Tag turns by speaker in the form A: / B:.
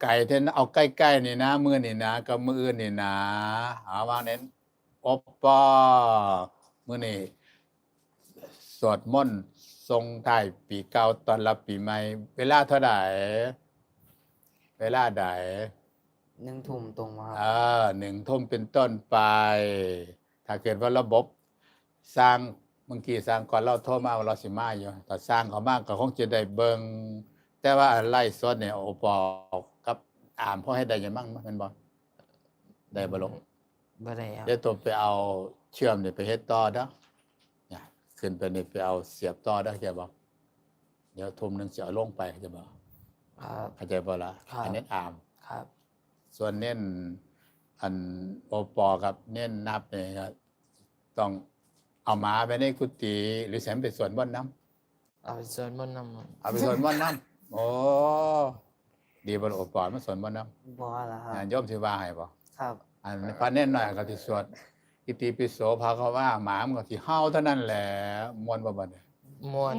A: ไก่เท่านั้นเอาใกล้ๆนี่นะมื้อนี่นะกับมื้ออื่นนี่นะหาว่าเน้นโอปอมื้อนี้สวดมนต์ส่งท้ายปีเก่าต้อนรับปีใหม่เวลาเท่าใดเวลาใด
B: 1 ทุ่มตรงครับ
A: 1 ทุ่มเป็นต้นไป ถ้าเกิดว่าระบบสร้างเมื่อกี้สร้างก่อนเราโทรมาว่าเราสิมาอยู่ถ้าสร้างเขามาก็คงจะได้เบิ่งแต่ว่าไลฟ์สดเนี่ยโอปอกับอามพอเฮ็ดได้อยู่มั้งแม่นบ่ได้บ่ลูก
B: บ่ได้ครับ
A: เดี๋ยวตัวไปเอาเชื่อมนี่ไปเฮ็ดต่อเด้อเนี่ยขึ้นไปนี่ไปเอาเสียบต่อเด้อเข้าใจบ่เดี๋ยวทุ่มหนึงสิเอาลงไปเข้าใจบ่
B: ครับ
A: เข้าใจบ่ล่ะ
B: ครับ
A: อันเน้นอาม
B: ครับ
A: ส่วนเน้นอันโอปอกับเน้นนับนี่ก็ต้องเอาหมาไปในกุฏิหรือแสมไปสวนบ่อนน้ำ
B: เอาไปสวดมนต์นำครับ
A: เอาไปสวนบ่อนน้ำโอ้ดีบ่ล่ะโอปอมาสวนบ่อนน้ำ
B: บ่ล่ะครับ
A: โยมสิว่าให้บ่
B: ครับ
A: อันพระเน้นหน่อยก็สิสวดอิติปิโสภะคะวะหมามันก็สิเห่าเท่านั้นแหละม่วนบ่บัดนี้
B: ม่วน